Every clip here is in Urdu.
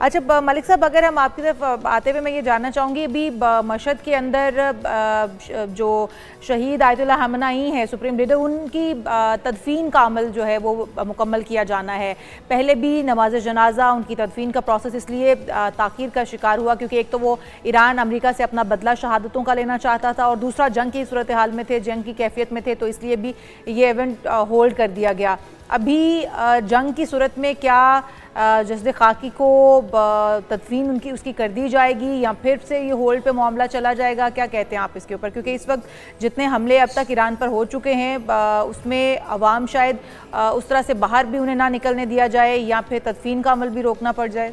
اچھا ملک صاحب، اگر ہم آپ کی طرف آتے ہوئے میں یہ جاننا چاہوں گی، ابھی مشہد کے اندر جو شہید آیت اللہ خامنہ ای ہیں سپریم لیڈر، ان کی تدفین کا عمل جو ہے وہ مکمل کیا جانا ہے. پہلے بھی نماز جنازہ، ان کی تدفین کا پروسیس اس لیے تاخیر کا شکار ہوا کیونکہ ایک تو وہ ایران امریکہ سے اپنا بدلہ شہادتوں کا لینا چاہتا تھا، اور دوسرا جنگ کی صورتحال میں تھے، جنگ کی کیفیت میں تھے، تو اس لیے بھی یہ ایونٹ ہولڈ کر دیا گیا. ابھی جنگ کی صورت میں کیا جسد خاکی کو تدفین اس کی کر دی جائے گی یا پھر سے یہ ہولڈ پہ معاملہ چلا جائے گا؟ کیا کہتے ہیں آپ اس کے اوپر؟ کیونکہ اس وقت جتنے حملے اب تک ایران پر ہو چکے ہیں اس میں عوام شاید اس طرح سے باہر بھی انہیں نہ نکلنے دیا جائے یا پھر تدفین کا عمل بھی روکنا پڑ جائے.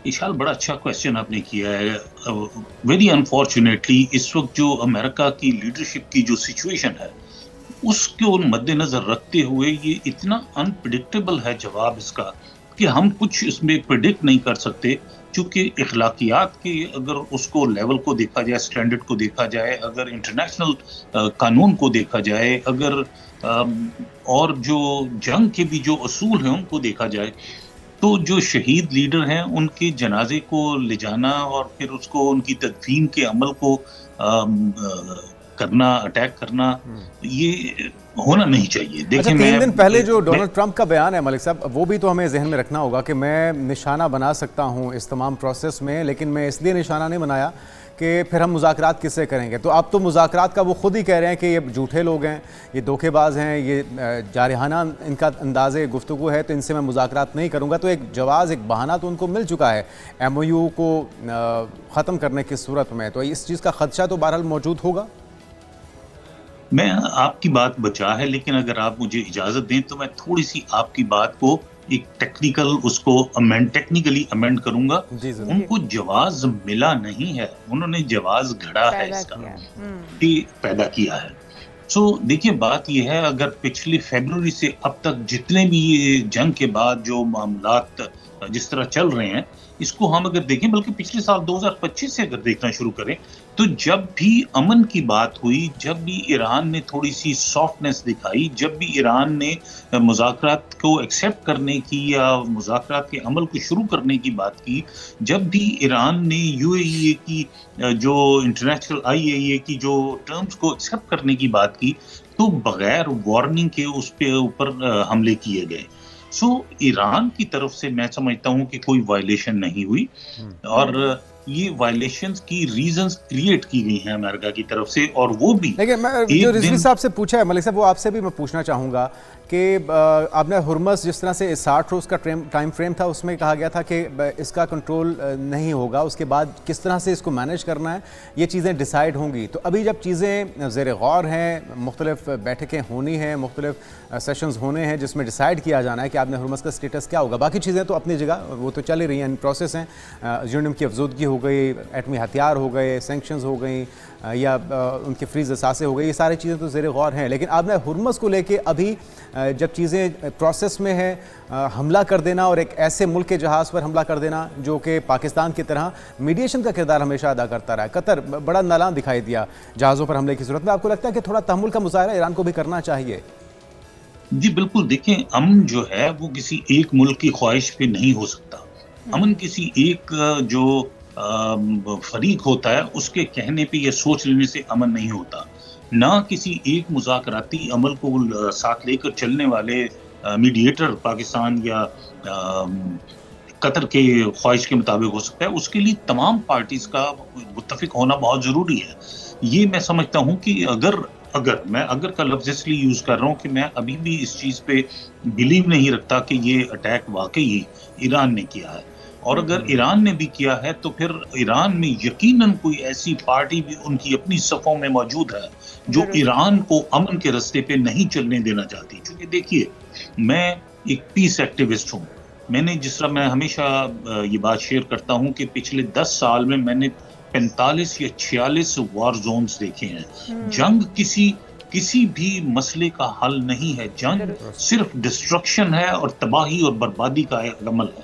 اشال، بڑا اچھا کویسچن آپ نے کیا ہے. ویری انفارچونیٹلی اس وقت جو امریکہ کی لیڈرشپ کی جو سچویشن ہے اس کو مد نظر رکھتے ہوئے یہ اتنا انپریڈکٹیبل ہے جواب اس کا کہ ہم کچھ اس میں پریڈکٹ نہیں کر سکتے. چونکہ اخلاقیات کے اگر اس کو لیول کو دیکھا جائے، سٹینڈرڈ کو دیکھا جائے، اگر انٹرنیشنل قانون کو دیکھا جائے، اگر اور جو جنگ کے بھی جو اصول ہیں ان کو دیکھا جائے، تو جو شہید لیڈر ہیں ان کے جنازے کو لے جانا اور پھر اس کو ان کی تدفین کے عمل کو کرنا، اٹیک کرنا، یہ ہونا نہیں چاہیے. دیکھیں، 3 دن پہلے جو ڈونلڈ ٹرمپ کا بیان ہے ملک صاحب، وہ بھی تو ہمیں ذہن میں رکھنا ہوگا کہ میں نشانہ بنا سکتا ہوں اس تمام پروسیس میں، لیکن میں اس لیے نشانہ نہیں بنایا کہ پھر ہم مذاکرات کس سے کریں گے. تو اب تو مذاکرات کا وہ خود ہی کہہ رہے ہیں کہ یہ جھوٹے لوگ ہیں، یہ دھوکے باز ہیں، یہ جارحانہ ان کا انداز گفتگو ہے، تو ان سے میں مذاکرات نہیں کروں گا. تو ایک جواز، ایک بہانہ تو ان کو مل چکا ہے ایم او یو کو ختم کرنے کی صورت میں. تو اس چیز کا خدشہ تو بہرحال موجود ہوگا. میں آپ کی بات بچا ہے، لیکن اگر آپ مجھے اجازت دیں تو میں تھوڑی سی آپ کی بات کو ایک ٹیکنیکلی امینڈ کروں گا. ان کو جواز ملا نہیں ہے، انہوں نے جواز گھڑا ہے، اس کا پیدا کیا ہے. سو دیکھیے، بات یہ ہے، اگر پچھلی فیبروری سے اب تک جتنے بھی یہ جنگ کے بعد جو معاملات جس طرح چل رہے ہیں، اس کو ہم اگر دیکھیں، بلکہ پچھلے سال 2025 سے اگر دیکھنا شروع کریں، تو جب بھی امن کی بات ہوئی، جب بھی ایران نے تھوڑی سی سافٹنس دکھائی، جب بھی ایران نے مذاکرات کو ایکسیپٹ کرنے کی یا مذاکرات کے عمل کو شروع کرنے کی بات کی، جب بھی ایران نے یو اے ای کی جو انٹرنیشنل آئی اے ای کی جو ٹرمز کو ایکسیپٹ کرنے کی بات کی، تو بغیر وارننگ کے اس پہ اوپر حملے کیے گئے. سو ایران کی طرف سے میں سمجھتا ہوں کہ کوئی وائلیشن نہیں ہوئی، اور یہ وائلیشنز کی ریزنز کریٹ کی گئی ہیں امریکہ کی طرف سے. اور وہ بھی لیکن میں جو رضوی صاحب سے پوچھا ہے ملک صاحب، وہ آپ سے بھی میں پوچھنا چاہوں گا کہ آپ نے ہرمز جس طرح سے 60 روز کا ٹائم فریم تھا، اس میں کہا گیا تھا کہ اس کا کنٹرول نہیں ہوگا، اس کے بعد کس طرح سے اس کو مینیج کرنا ہے یہ چیزیں ڈیسائیڈ ہوں گی. تو ابھی جب چیزیں زیر غور ہیں، مختلف بیٹھکیں ہونی ہیں، مختلف سیشنز ہونے ہیں جس میں ڈیسائیڈ کیا جانا ہے کہ آپ نے ہرمز کا سٹیٹس کیا ہوگا. باقی چیزیں تو اپنی جگہ وہ تو چل ہی رہی ہیں، پروسیس ہیں. یورینیم کی افزودگی ہو گئی، ایٹمی ہتھیار ہو گئے، سینکشنز ہو گئیں، یا ان کے فریز اثاثے ہو گئے، یہ ساری چیزیں تو زیر غور ہیں. لیکن آپ نے ہرمز کو لے کے ابھی جب چیزیں پروسیس میں ہے، حملہ کر دینا اور ایک ایسے ملک کے جہاز پر حملہ کر دینا جو کہ پاکستان کی طرح میڈیشن کا کردار ہمیشہ ادا کرتا رہا ہے. قطر بڑا نالان دکھائی دیا جہازوں پر حملے کی صورت میں. آپ کو لگتا ہے کہ تھوڑا تحمل کا مظاہرہ ایران کو بھی کرنا چاہیے؟ جی بالکل. دیکھیں، امن جو ہے وہ کسی ایک ملک کی خواہش پہ نہیں ہو سکتا. امن کسی ایک جو فریق ہوتا ہے اس کے کہنے پہ یا سوچ لینے سے امن نہیں ہوتا. نہ کسی ایک مذاکراتی عمل کو ساتھ لے کر چلنے والے میڈیٹر پاکستان یا قطر کے خواہش کے مطابق ہو سکتا ہے. اس کے لیے تمام پارٹیز کا متفق ہونا بہت ضروری ہے. یہ میں سمجھتا ہوں کہ میں اگر کا لفظ اس لیے یوز کر رہا ہوں کہ میں ابھی بھی اس چیز پہ بلیو نہیں رکھتا کہ یہ اٹیک واقعی ایران نے کیا ہے. اور اگر ایران نے بھی کیا ہے تو پھر ایران میں یقیناً کوئی ایسی پارٹی بھی ان کی اپنی صفوں میں موجود ہے جو ایران کو امن کے راستے پہ نہیں چلنے دینا چاہتی. چونکہ دیکھیے، میں ایک پیس ایکٹیوسٹ ہوں. میں نے جس طرح میں ہمیشہ یہ بات شیئر کرتا ہوں کہ پچھلے 10 سال میں نے 45 یا 46 وار زونز دیکھے ہیں. جنگ کسی بھی مسئلے کا حل نہیں ہے. جنگ صرف ڈسٹرکشن ہے اور تباہی اور بربادی کا عمل ہے.